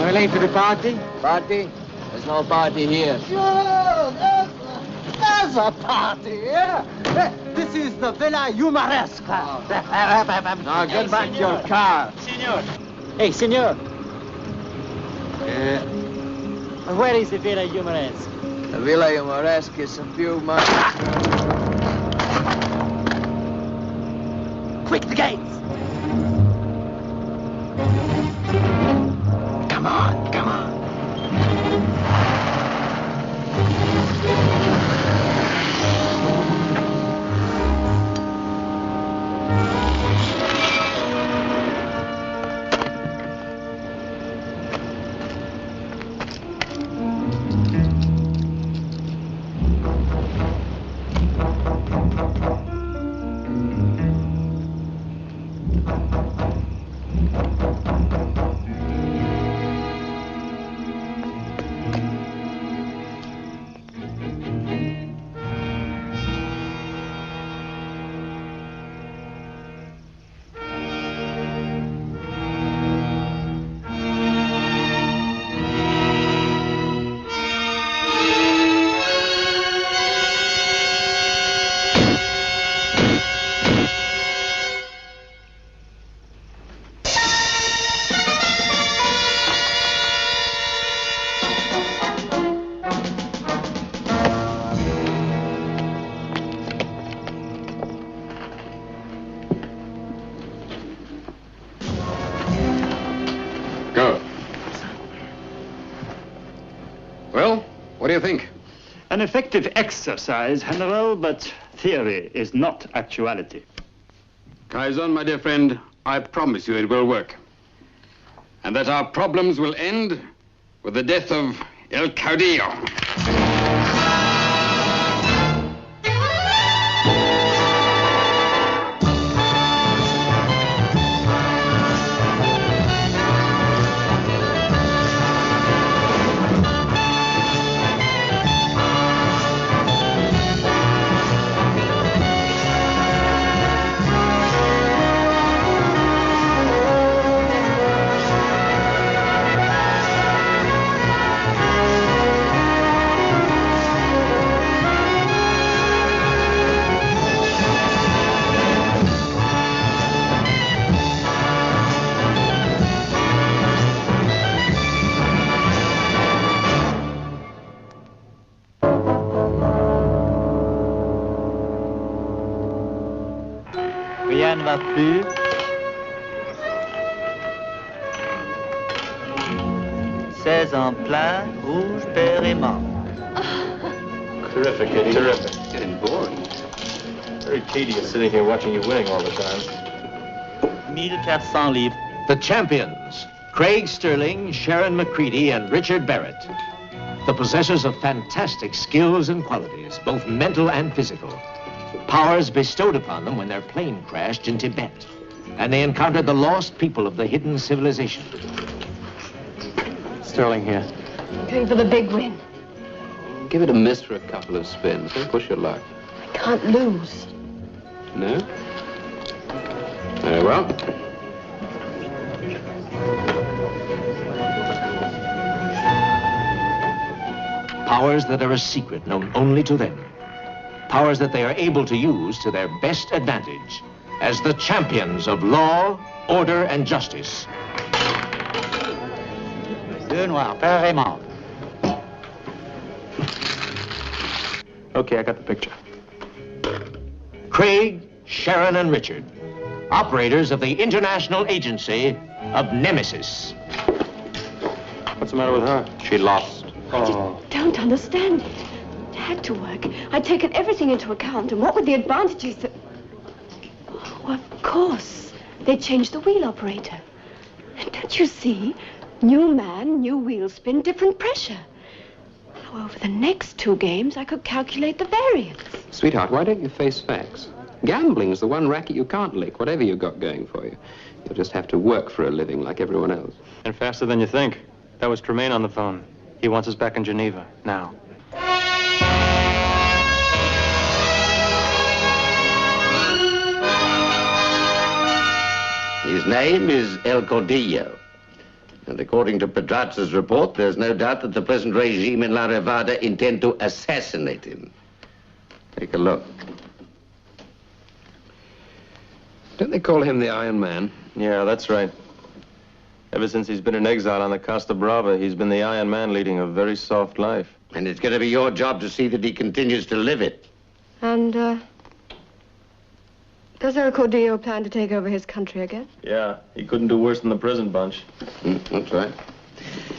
We're late for the party? Party? There's no party here. Sure, there's a party, yeah? This is the Villa Humoresque. Now get back to your car. Senor. Hey, senor. Where is the Villa Humoresque? The Villa Humoresque is a few miles. Quick, the gates! Come on, come on. What do you think? An effective exercise, General, but theory is not actuality. Kaiser, my dear friend, I promise you it will work. And that our problems will end with the death of El Caudillo. Rien ne va plus. Seize en plein, rouge, pair et mort. Terrific, Eddie. Terrific. Getting boring. Very tedious sitting here watching you winning all the time. 1400 livres. The champions, Craig Sterling, Sharon McCready, and Richard Barrett. The possessors of fantastic skills and qualities, both mental and physical. Powers bestowed upon them when their plane crashed in Tibet. And they encountered the lost people of the hidden civilization. Sterling here. Going for the big win. Give it a miss for a couple of spins. Don't push your luck. I can't lose. No? Very well. Powers that are a secret known only to them. Powers that they are able to use to their best advantage as the champions of law, order, and justice. Deux noirs, pair et mort. Okay, I got the picture. Craig, Sharon, and Richard, operators of the International Agency of Nemesis. What's the matter with her? She lost. I don't understand it. It had to work. I'd taken everything into account, and what were the advantages that... Oh, of course. They changed the wheel operator. And don't you see? New man, new wheel spin, different pressure. Now, over the next 2 games, I could calculate the variance. Sweetheart, why don't you face facts? Gambling's the one racket you can't lick, whatever you've got going for you. You'll just have to work for a living like everyone else. And faster than you think. That was Tremaine on the phone. He wants us back in Geneva, now. His name is El Caudillo. And according to Pedraza's report, there's no doubt that the present regime in La Revada intend to assassinate him. Take a look. Don't they call him the Iron Man? Yeah, that's right. Ever since he's been in exile on the Costa Brava, he's been the Iron Man leading a very soft life. And it's going to be your job to see that he continues to live it. And, does El Caudillo plan to take over his country again? Yeah, he couldn't do worse than the present bunch. That's right.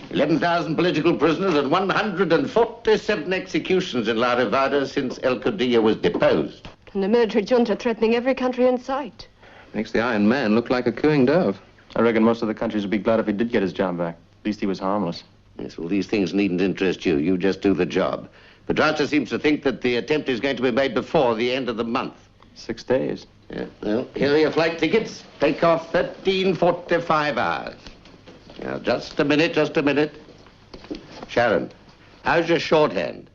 11,000 political prisoners and 147 executions in La Revada since El Caudillo was deposed. And the military junta threatening every country in sight. Makes the Iron Man look like a cooing dove. I reckon most of the countries would be glad if he did get his job back. At least he was harmless. Yes, well, these things needn't interest you. You just do the job. Pedraza seems to think that the attempt is going to be made before the end of the month. 6 days. Yeah, well, here are your flight tickets. Take off 13:45 hours. Now, just a minute. Sharon, how's your shorthand?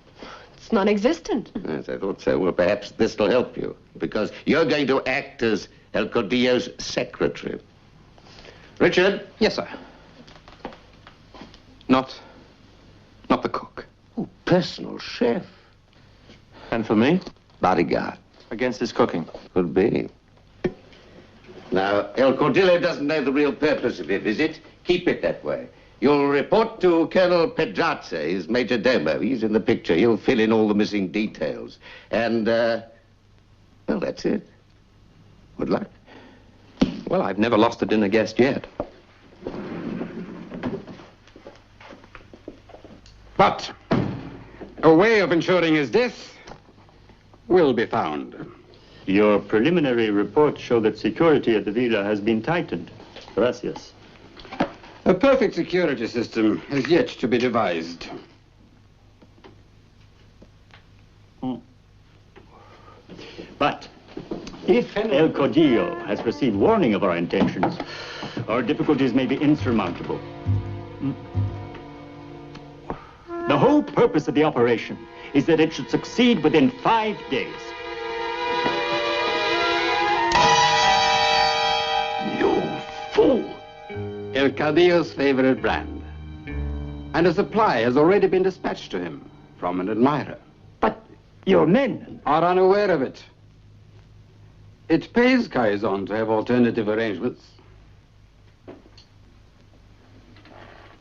It's non-existent. Yes, I thought so. Well, perhaps this will help you, because you're going to act as El Caudillo's secretary. Richard? Yes, sir. Not the cook. Oh, personal chef. And for me? Bodyguard. Against his cooking. Could be. Now, El Caudillo doesn't know the real purpose of your visit. Keep it that way. You'll report to Colonel Pedraza, his major domo. He's in the picture. He'll fill in all the missing details. And, well, that's it. Good luck. Well, I've never lost a dinner guest yet. But a way of ensuring his death will be found. Your preliminary reports show that security at the villa has been tightened. Gracias. A perfect security system has yet to be devised. But if El Caudillo has received warning of our intentions, our difficulties may be insurmountable. The whole purpose of the operation is that it should succeed within 5 days. You fool! El Caudillo's favorite brand. And a supply has already been dispatched to him from an admirer. But your men are unaware of it. It pays Caizon to have alternative arrangements.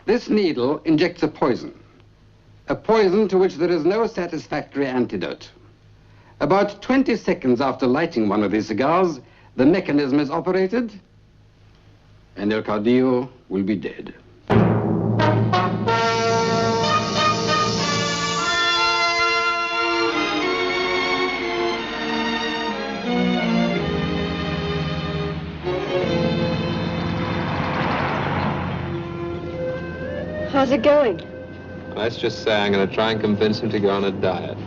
This needle injects a poison to which there is no satisfactory antidote. About 20 seconds after lighting one of these cigars, the mechanism is operated, and El Caudillo will be dead. How's it going? Let's just say I'm going to try and convince him to go on a diet.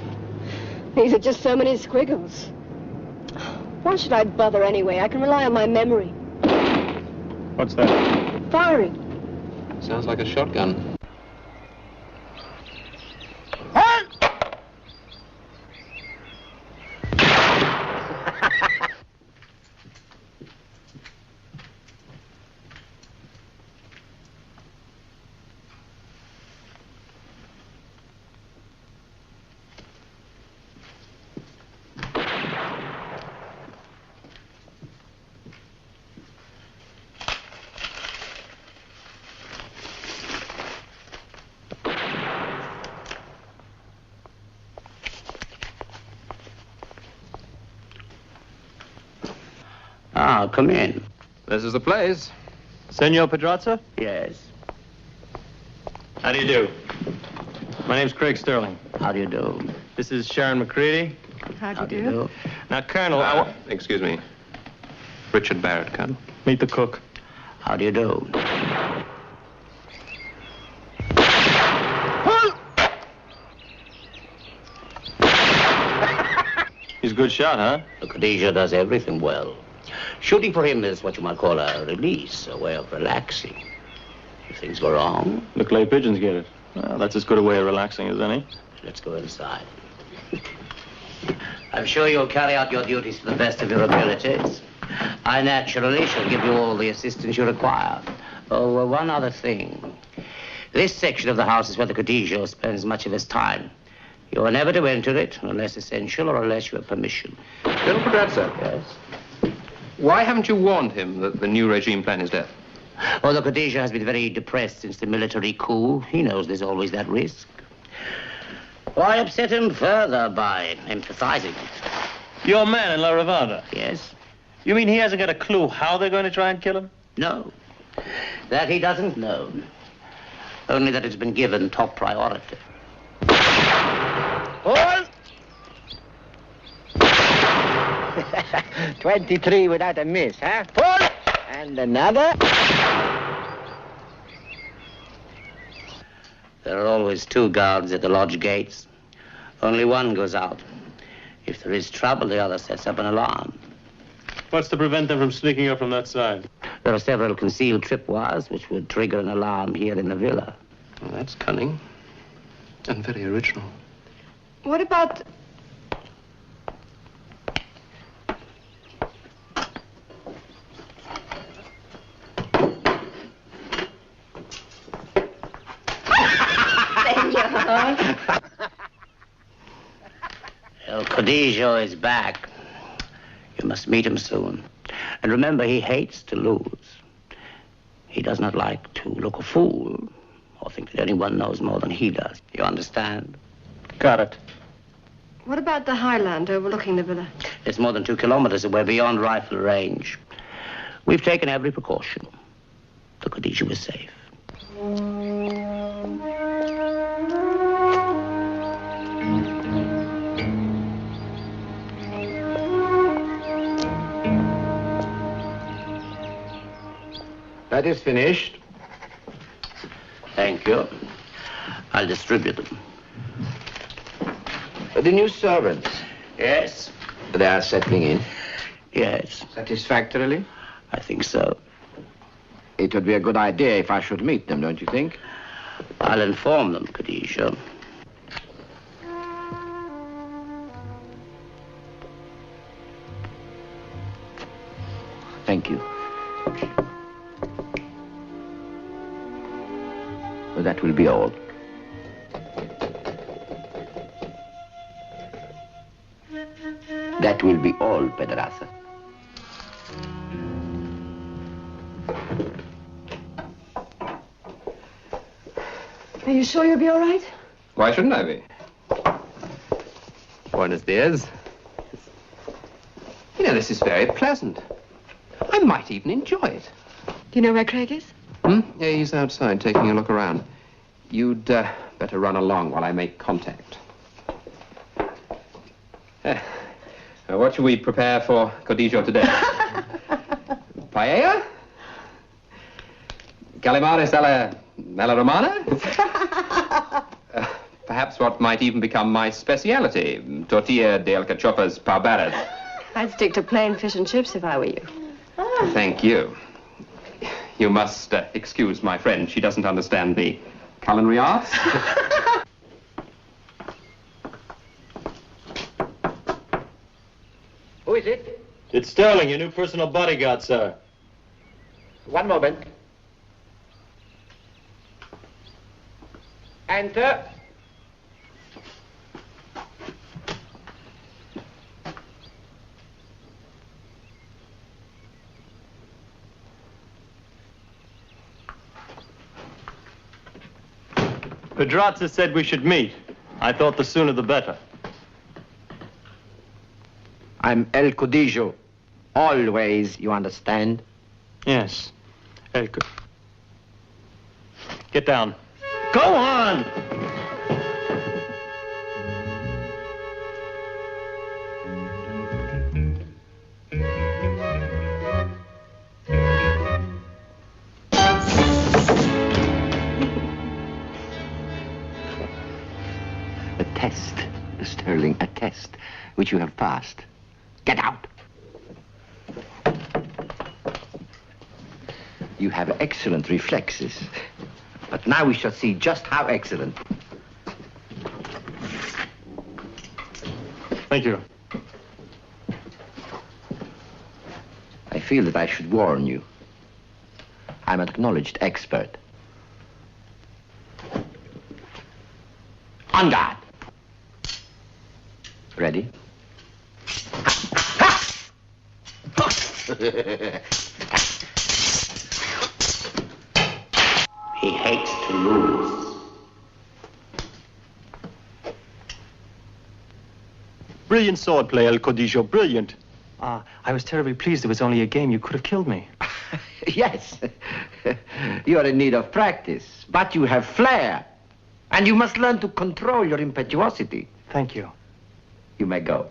These are just so many squiggles. Why should I bother anyway? I can rely on my memory. What's that? Firing. Sounds like a shotgun. Ah, come in. This is the place. Senor Pedraza? Yes. How do you do? My name's Craig Sterling. How do you do? This is Sharon McCready. How do you do? Now, Colonel, Excuse me. Richard Barrett, Colonel. meet the cook. How do you do? He's a good shot, huh? The Khadija does everything well. Shooting for him is what you might call a release, a way of relaxing. If things go wrong, The clay pigeons get it. Well, that's as good a way of relaxing as any. let's go inside. I'm sure you'll carry out your duties to the best of your abilities. I naturally shall give you all the assistance you require. Oh, one other thing. This section of the house is where the Codijo spends much of his time. You are never to enter it unless essential or unless you have permission. Colonel Pedrazza. Yes? Why haven't you warned him that the new regime plan is death? Oh, the Codijo has been very depressed since the military coup. He knows there's always that risk. Why upset him further by emphasizing it? Your man in La Ravada? Yes. You mean he hasn't got a clue how they're going to try and kill him? No. That he doesn't know. Only that it's been given top priority. Hold! 23 without a miss, huh? Hold! And another. There are always two guards at the lodge gates. Only one goes out. If there is trouble, the other sets up an alarm. What's to prevent them from sneaking up from that side? There are several concealed tripwires which would trigger an alarm here in the villa. Well, that's cunning. And very original. What about... El Codijo is back. You must meet him soon. And remember, he hates to lose. He does not like to look a fool or think that anyone knows more than he does. You understand? Got it. What about the highland overlooking the villa? It's more than 2 kilometers away, beyond rifle range. We've taken every precaution. The Codijo is safe. That is finished. Thank you. I'll distribute them. The new servants. Yes? They are settling in. Yes. Satisfactorily? I think so. It would be a good idea if I should meet them, don't you think? I'll inform them, Codijo. Thank you. Well, that will be all. That will be all, Pedraza. Are you sure you'll be all right? Why shouldn't I be? Buenos dias. You know, this is very pleasant. I might even enjoy it. Do you know where Craig is? Yeah, he's outside taking a look around. You'd better run along while I make contact. What shall we prepare for Codijo today? Paella? Calimares alla romana? Perhaps what might even become my speciality, tortilla de alcachofas parbaras. I'd stick to plain fish and chips if I were you. Thank you. You must excuse my friend. She doesn't understand the culinary arts. Who is it? It's Sterling, your new personal bodyguard, sir. One moment. Enter. Pedrazza said we should meet. I thought the sooner the better. I'm El Codijo. Always, you understand? Yes. Get down. Go on! A test, Sterling, a test which you have passed. Get out! You have excellent reflexes. But now we shall see just how excellent. Thank you. I feel that I should warn you. I'm an acknowledged expert. On guard. Ready? He hates to lose. Brilliant swordplay, El Codillo, brilliant. I was terribly pleased it was only a game. You could have killed me. Yes. You are in need of practice, but you have flair. And you must learn to control your impetuosity. Thank you. You may go.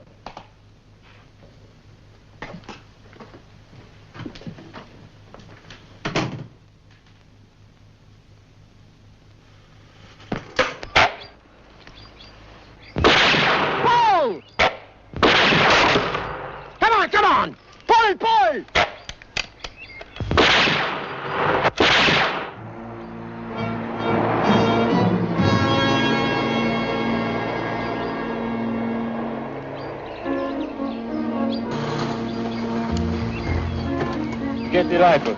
Pull! Come on! Pull! Get the rifle.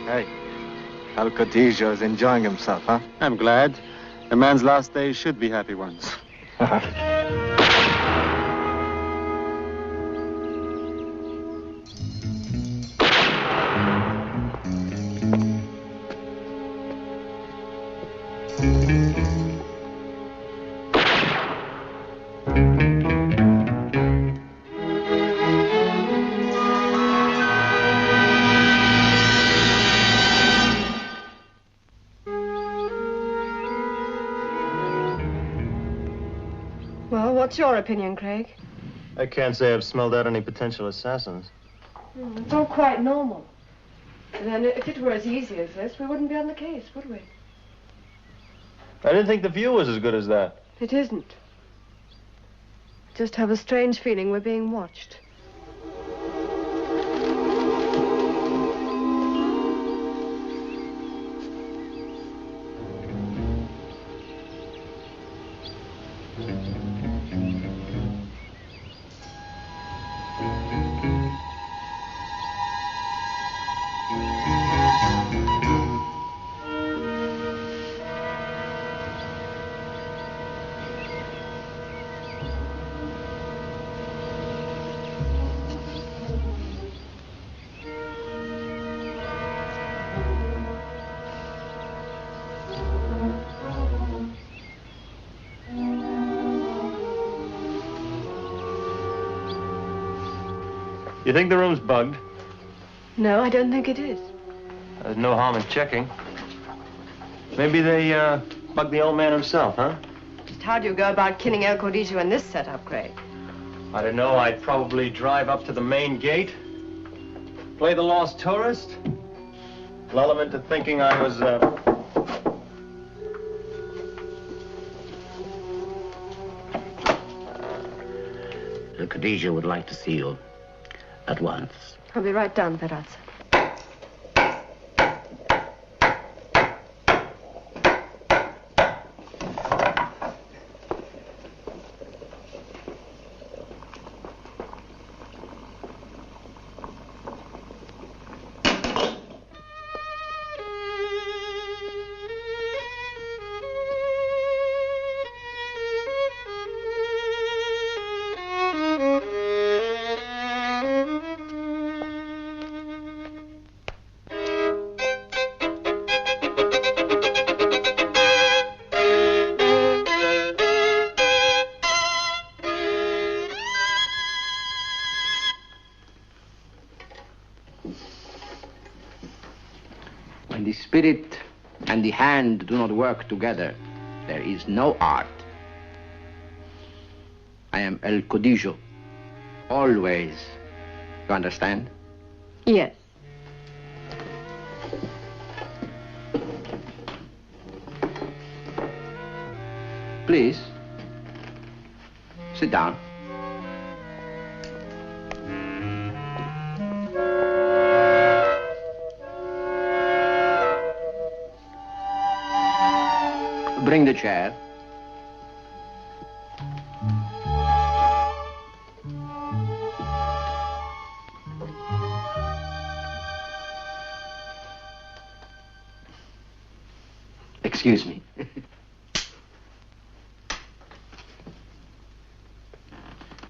Hey, El Codillo is enjoying himself, huh? I'm glad. A man's last days should be happy ones. Well, what's your opinion, Craig? I can't say I've smelled out any potential assassins. It's all quite normal. And then if it were as easy as this, we wouldn't be on the case, would we? I didn't think the view was as good as that. It isn't. Just have a strange feeling we're being watched. You think the room's bugged? No, I don't think it is. There's no harm in checking. Maybe they bugged the old man himself, huh? Just how do you go about killing El Codillo in this setup, Craig? I don't know. I'd probably drive up to the main gate, play the lost tourist, lull him into thinking I was, El Codillo would like to see you at once. I'll be right down, Perazza. When the spirit and the hand do not work together, there is no art. I am El Codillo. Always. You understand? Yes. Please. Sit down. Bring the chair. Excuse me.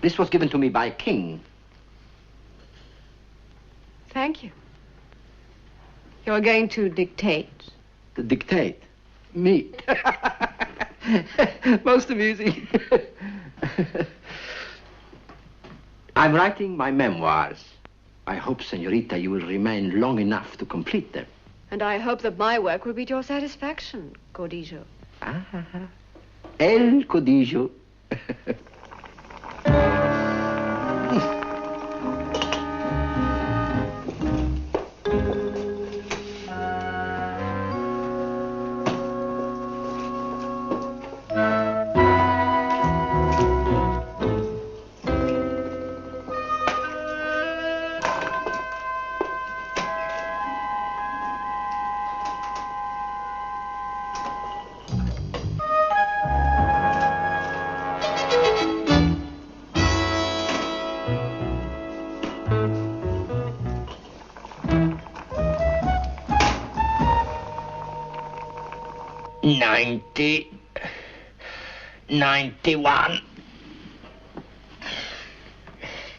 This was given to me by a king. Thank you. You're going to dictate. To dictate? Me? Most amusing. I'm writing my memoirs. I hope, Senorita, you will remain long enough to complete them. And I hope that my work will be to your satisfaction, Codijo. El Codijo. $90, $91,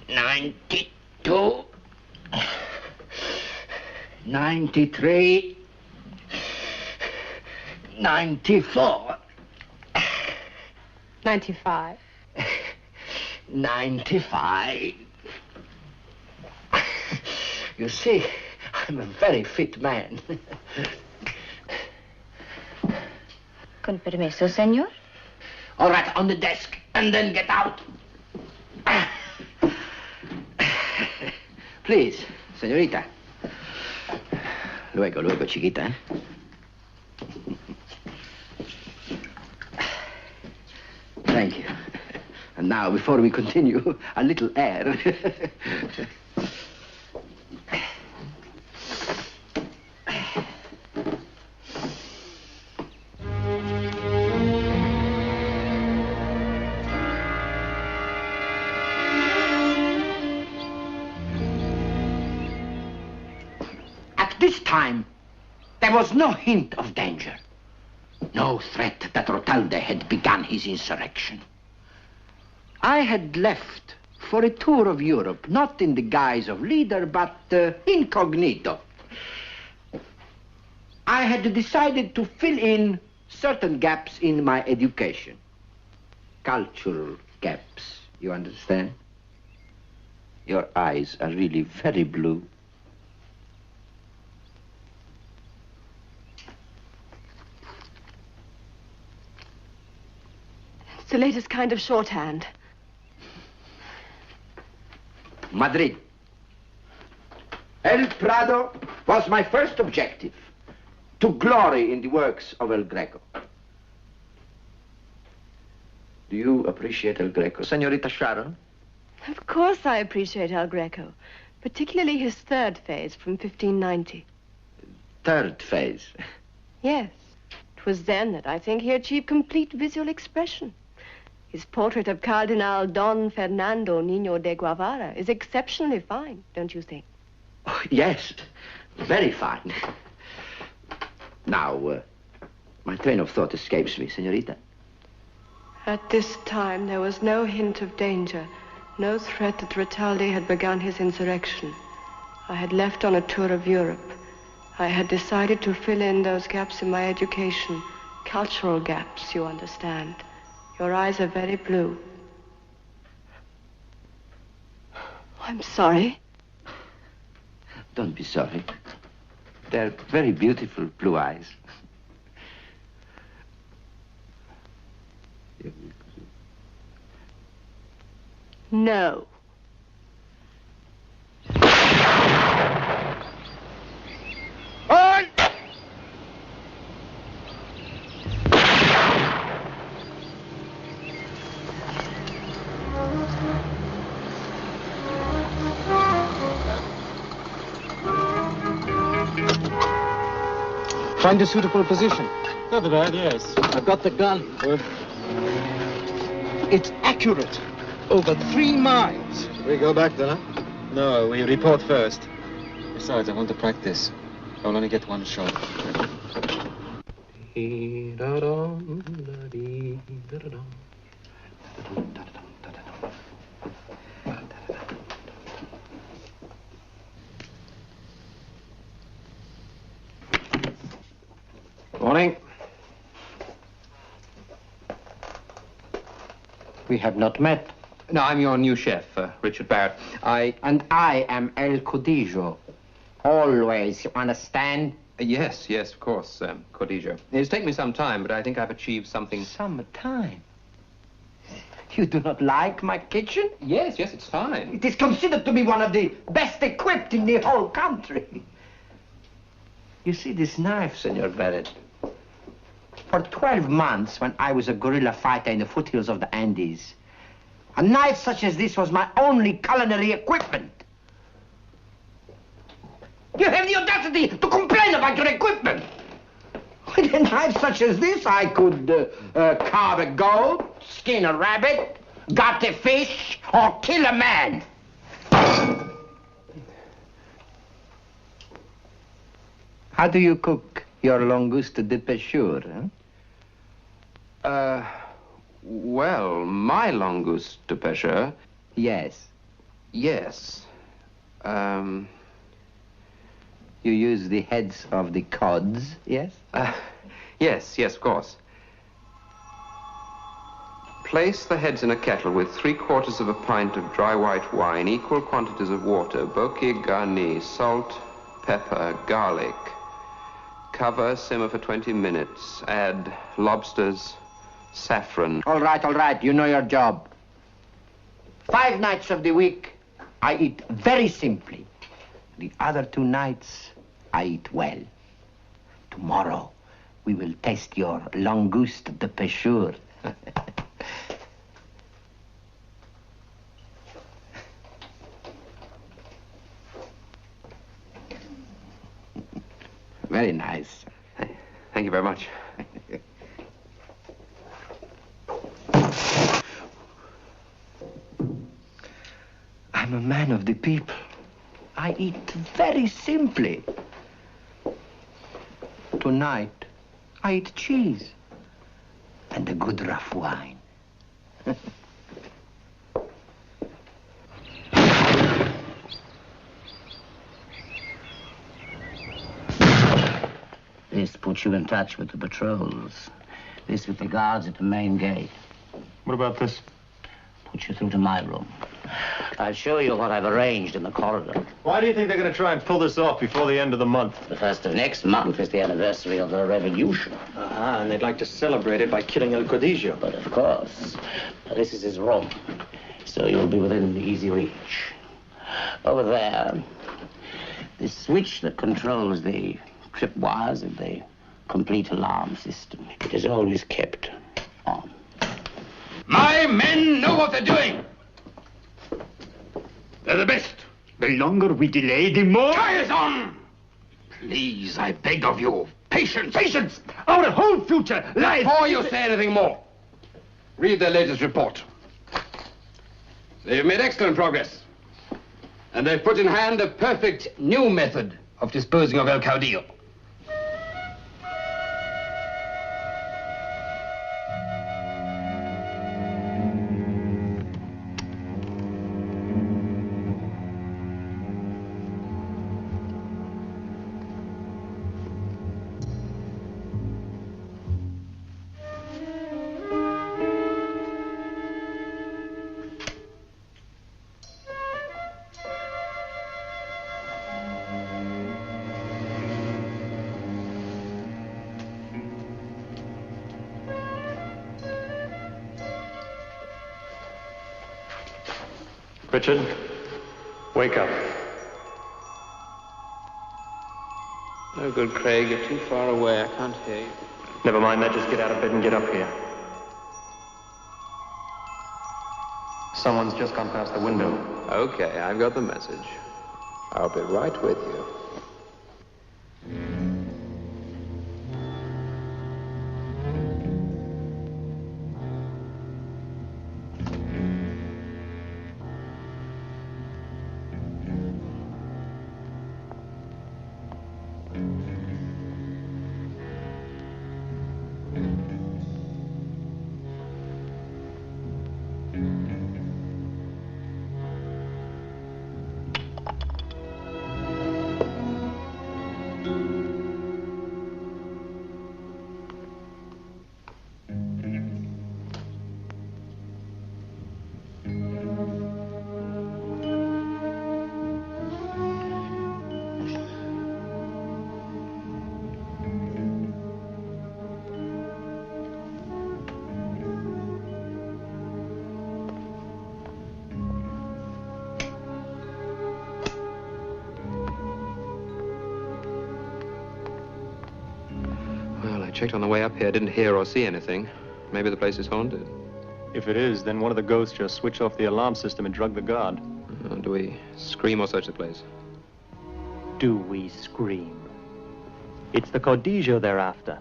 $92, $93, $94, $95. $95. You see, I'm a very fit man. Con permiso, señor. All right, on the desk, and then get out. Please, señorita. Luego, luego, chiquita. Thank you. And now, before we continue, a little air. This time, there was no hint of danger. No threat that Rotalde had begun his insurrection. I had left for a tour of Europe, not in the guise of leader, but incognito. I had decided to fill in certain gaps in my education. Cultural gaps, you understand? Your eyes are really very blue. It's the latest kind of shorthand. Madrid. El Prado was my first objective, to glory in the works of El Greco. Do you appreciate El Greco, Senorita Sharon? Of course I appreciate El Greco, particularly his third phase from 1590. Third phase? Yes. It was then that I think he achieved complete visual expression. His portrait of Cardinal Don Fernando Niño de Guevara is exceptionally fine, don't you think? Oh, yes, very fine. Now, my train of thought escapes me, Senorita. At this time, there was no hint of danger, no threat that Rotalde had begun his insurrection. I had left on a tour of Europe. I had decided to fill in those gaps in my education, cultural gaps, you understand. Your eyes are very blue. I'm sorry. Don't be sorry. They're very beautiful blue eyes. No. Find a suitable position. Not bad, yes. I've got the gun. It's accurate. Over 3 miles. We go back then, huh? No, we report first. Besides, I want to practice. I'll only get one shot. Morning. We have not met. No, I'm your new chef, Richard Barrett. And I am El Codijo. Always, you understand? Yes, of course, Cordijo. It's taken me some time, but I think I've achieved something. Some time? You do not like my kitchen? Yes, it's fine. It is considered to be one of the best equipped in the whole country. You see this knife, Senor Barrett? For 12 months, when I was a guerrilla fighter in the foothills of the Andes, a knife such as this was my only culinary equipment. You have the audacity to complain about your equipment. With a knife such as this, I could carve a goat, skin a rabbit, gut a fish, or kill a man. How do you cook your langoustes de pêcheur? Well, my langouste de pêcheur. Yes. Yes. You use the heads of the cods, yes? Yes, of course. Place the heads in a kettle with 3/4 of a pint of dry white wine, equal quantities of water, bouquet garni, salt, pepper, garlic. Cover, simmer for 20 minutes. Add lobsters, saffron. All right. You know your job. 5 nights of the week, I eat very simply. The other 2 nights, I eat well. Tomorrow, we will taste your langouste de pêcheur. Very nice. Thank you very much. I'm a man of the people. I eat very simply. Tonight, I eat cheese and a good rough wine. This puts you in touch with the patrols. This with the guards at the main gate. What about this? Put you through to my room. I'll show you what I've arranged in the corridor. Why do you think they're going to try and pull this off before the end of the month? The first of next month is the anniversary of the revolution. And they'd like to celebrate it by killing El Codijo. But of course, this is his room, so you'll be within easy reach. Over there, the switch that controls the tripwires of the complete alarm system. It is always kept on. My men know what they're doing. They're the best. The longer we delay, the more... Try us on! Please, I beg of you. Patience! Patience! Our whole future lies... Before you say anything more, read their latest report. They've made excellent progress. And they've put in hand a perfect new method of disposing of El Caudillo. Richard, wake up. No good, Craig. You're too far away. I can't hear you. Never mind that. Just get out of bed and get up here. Someone's just gone past the window. Okay, I've got the message. I'll be right with you. checked on the way up here, didn't hear or see anything. Maybe the place is haunted. If it is, then one of the ghosts just switched off the alarm system and drugged the guard. Do we scream or search the place? Do we scream? It's the Codijo they're after.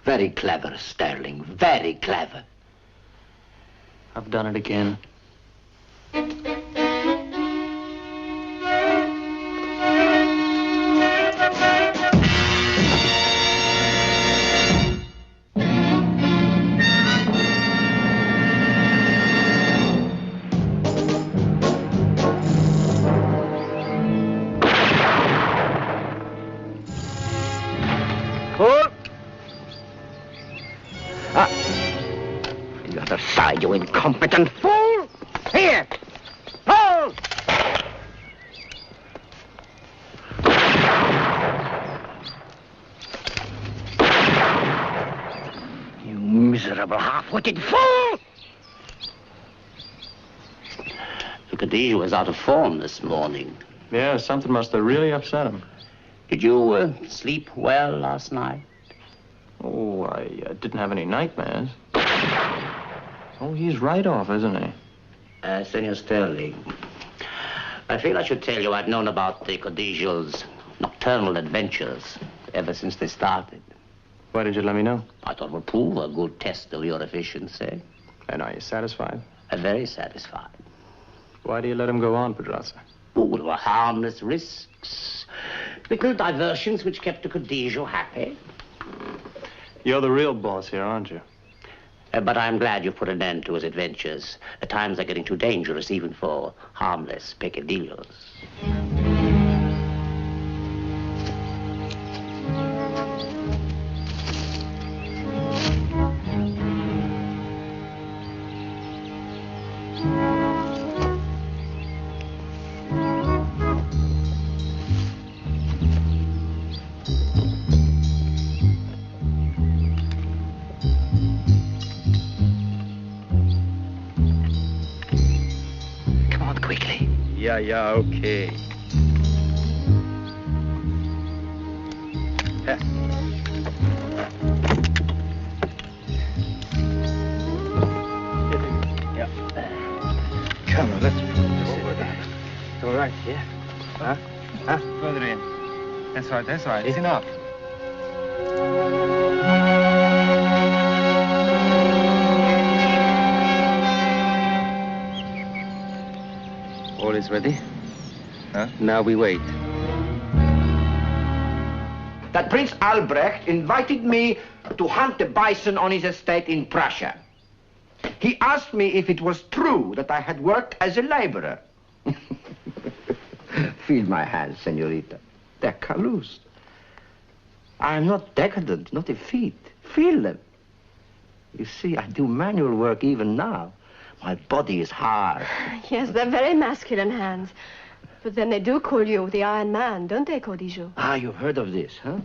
Very clever, Sterling. Very clever. I've done it again. The other side, you incompetent fool! Here! Hold! You miserable half-witted fool! The Codijo was out of form this morning. Yeah, something must have really upset him. Did you sleep well last night? Oh, I didn't have any nightmares. Oh, he's right off, isn't he? Senor Sterling, I feel I should tell you I've known about the Codijo's nocturnal adventures ever since they started. Why did you let me know? I thought it would prove a good test of your efficiency. And are you satisfied? Very satisfied. Why do you let him go on, Pedraza? Oh, there were harmless risks. Little diversions which kept the Codijo happy. You're the real boss here, aren't you? But I'm glad you've put an end to his adventures. At times they're getting too dangerous even for harmless peccadillos. Yeah, okay. Yeah. Come on, let's over there. It's all right, yeah? Huh? Huh? Further in. That's right, that's right. It's enough. All is ready. Huh? Now we wait. That Prince Albrecht invited me to hunt the bison on his estate in Prussia. He asked me if it was true that I had worked as a laborer. Feel my hands, senorita. They're calloused. I am not decadent, not effete. Feel them. You see, I do manual work even now. My body is hard. Yes, they're very masculine hands. But then they do call you the Iron Man, don't they, Codijo? Ah, you've heard of this, huh?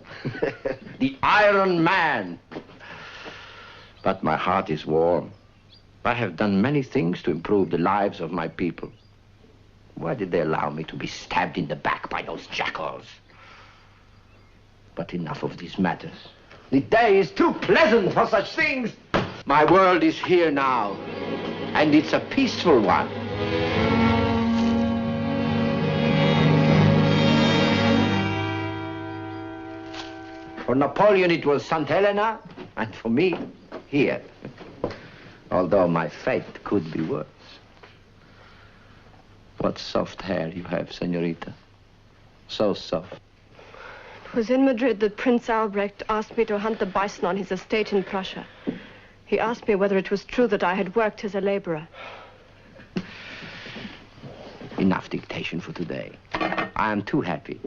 The Iron Man. But my heart is warm. I have done many things to improve the lives of my people. Why did they allow me to be stabbed in the back by those jackals? But enough of these matters. The day is too pleasant for such things. My world is here now, and it's a peaceful one. For Napoleon, it was St. Helena, and for me, here. Although my fate could be worse. What soft hair you have, senorita. So soft. It was in Madrid that Prince Albrecht asked me to hunt the bison on his estate in Prussia. He asked me whether it was true that I had worked as a laborer. Enough dictation for today. I am too happy.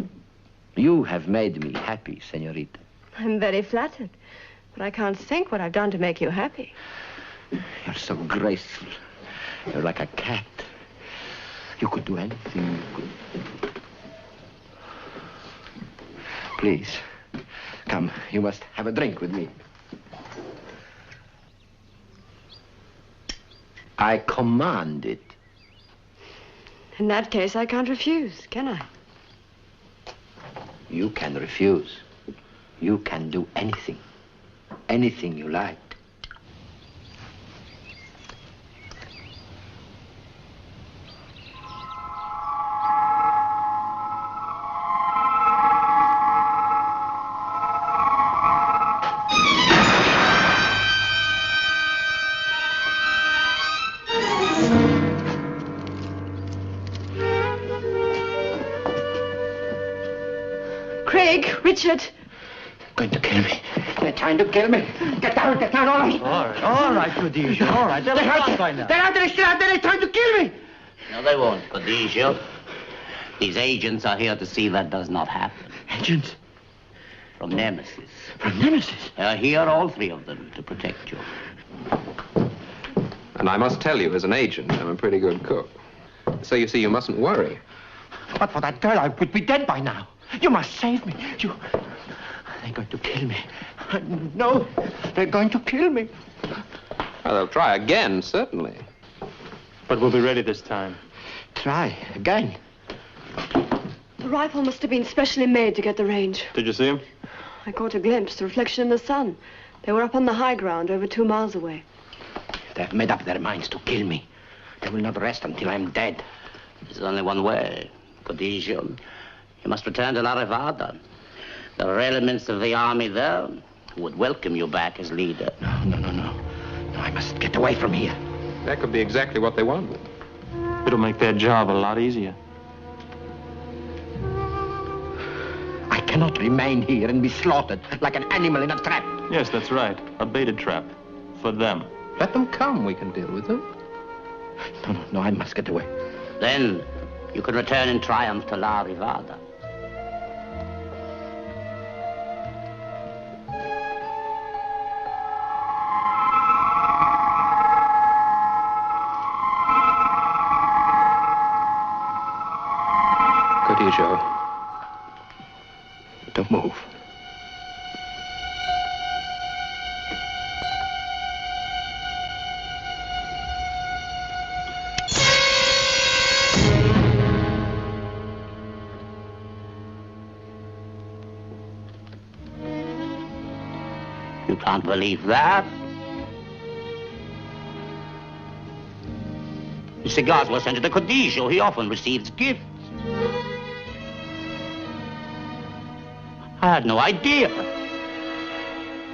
You have made me happy, senorita. I'm very flattered, but I can't think what I've done to make you happy. You're so graceful. You're like a cat. You could do anything. You could... Please, come. You must have a drink with me. I command it. In that case, I can't refuse, can I? You can refuse. You can do anything. Anything you like. Richard! Going to kill me. They're trying to kill me. Get down, all right. All right, Khadijah, all right. They're out by now. They're out there, they're trying to kill me. No, they won't, Khadijah. These agents are here to see that does not happen. Agents? From Nemesis. From Nemesis? They are here, all three of them, to protect you. And I must tell you, as an agent, I'm a pretty good cook. So you see, you mustn't worry. But for that girl, I would be dead by now. You must save me. They're going to kill me. No, they're going to kill me. Well, they'll try again, certainly. But we'll be ready this time. Try again. The rifle must have been specially made to get the range. Did you see him? I caught a glimpse, the reflection in the sun. They were up on the high ground, over 2 miles away. They've made up their minds to kill me. They will not rest until I'm dead. There's only one way, Khadijah. You must return to La Rivada. There are elements of the army there who would welcome you back as leader. No, I must get away from here. That could be exactly what they want. It'll make their job a lot easier. I cannot remain here and be slaughtered like an animal in a trap. Yes, that's right. A baited trap. For them. Let them come. We can deal with them. No, I must get away. Then you can return in triumph to La Rivada. Khadijah, don't move. You can't believe that? The cigars were sent to Khadijah. He often receives gifts. I had no idea.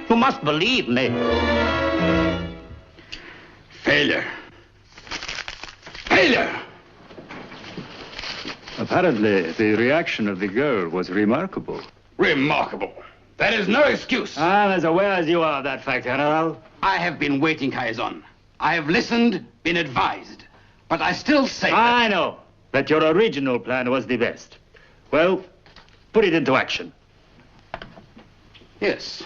You must believe me. Failure. Failure! Apparently, the reaction of the girl was remarkable. Remarkable. That is no excuse. I'm as aware as you are of that fact, General. I have been waiting, Kaizon. I have listened, been advised. But I still say I know that your original plan was the best. Well, put it into action. Yes.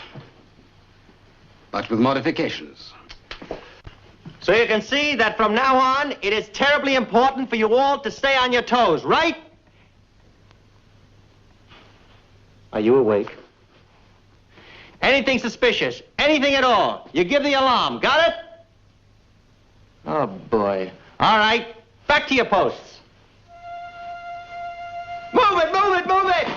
But with modifications. So you can see that from now on, it is terribly important for you all to stay on your toes, right? Are you awake? Anything suspicious, anything at all, you give the alarm, got it? Oh, boy. All right, back to your posts. Move it, move it, move it!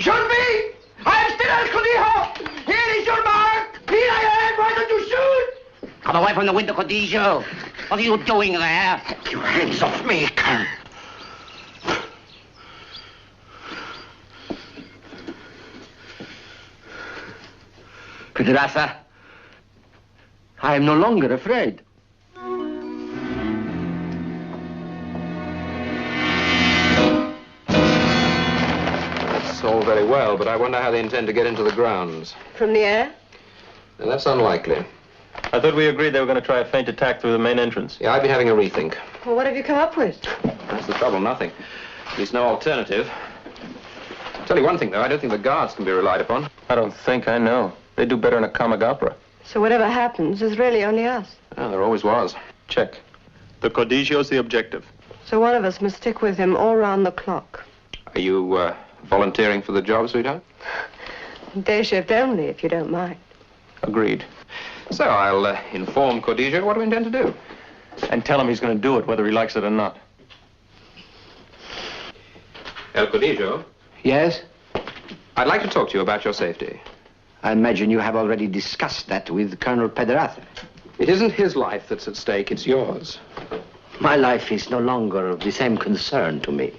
Shoot me! I am still El Codijo! Here is your mark! Here I am! Why don't you shoot? Come away from the window, Codijo. What are you doing there? Take your hands off me, Colonel. Pedraza, I am no longer afraid. That's all very well, but I wonder how they intend to get into the grounds. From the air? Now, that's unlikely. I thought we agreed they were going to try a feint attack through the main entrance. Yeah, I've been having a rethink. Well, what have you come up with? That's the trouble, nothing. At least no alternative. I'll tell you one thing, though, I don't think the guards can be relied upon. I don't think I know. They do better in a comic opera. So whatever happens, there's really only us. Oh, there always was. Check. The Codijo's the objective. So one of us must stick with him all round the clock. Are you, volunteering for the job, sweetheart? Day shift only, if you don't mind. Agreed. So I'll inform Codijo what we intend to do. And tell him he's going to do it, whether he likes it or not. El Codijo? Yes? I'd like to talk to you about your safety. I imagine you have already discussed that with Colonel Pedraza. It isn't his life that's at stake, it's yours. My life is no longer of the same concern to me.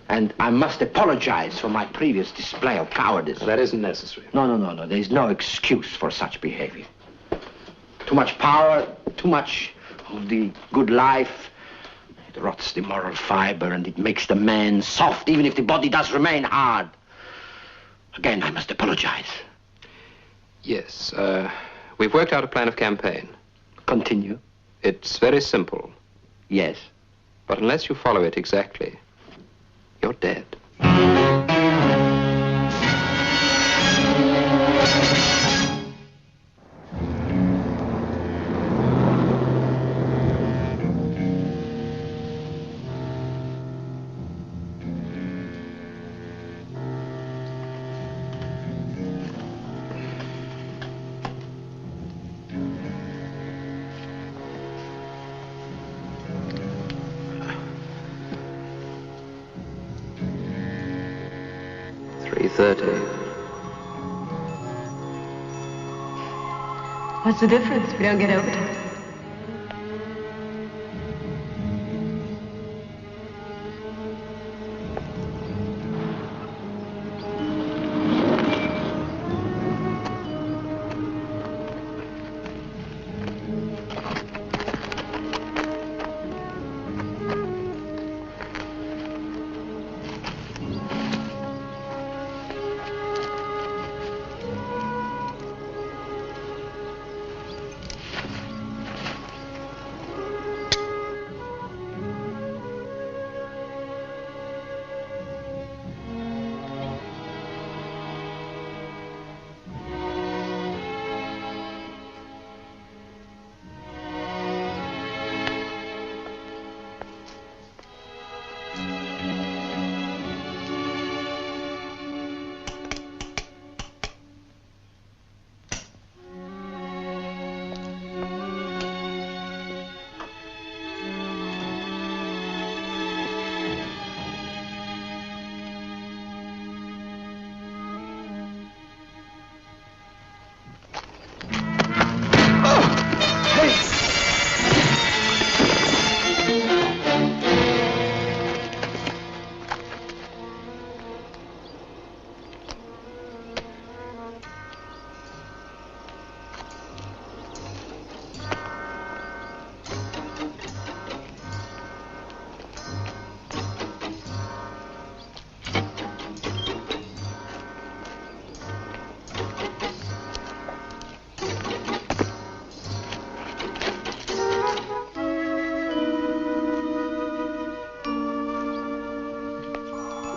And I must apologize for my previous display of cowardice. That isn't necessary. No. There is no excuse for such behavior. Too much power, too much of the good life. It rots the moral fiber and it makes the man soft, even if the body does remain hard. Again, I must apologize. Yes, we've worked out a plan of campaign. Continue. It's very simple. Yes. But unless you follow it exactly, you're dead. 3:30. What's the difference? We don't get overtime.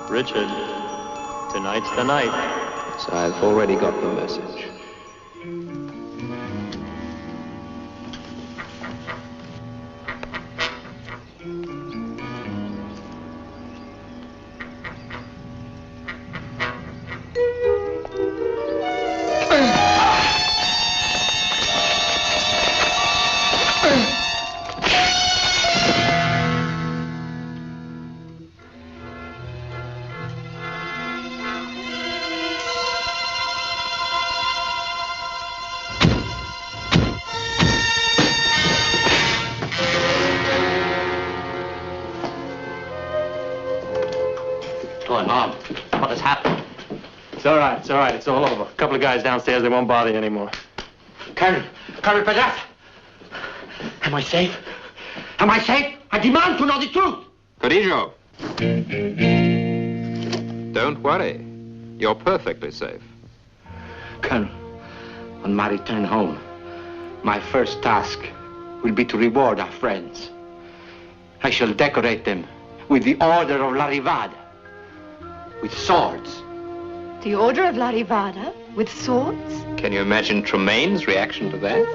Richard, tonight's the night. So I've already got the message. going on? What has happened? It's all right, it's all right. It's all over. A couple of guys downstairs, they won't bother you anymore. Colonel Pedrat, am I safe? Am I safe? I demand to know the truth. Codijo. Don't worry. You're perfectly safe. Colonel, on my return home, my first task will be to reward our friends. I shall decorate them with the Order of La Rivada, with swords. The Order of La Rivada with swords? Can you imagine Tremaine's reaction to that?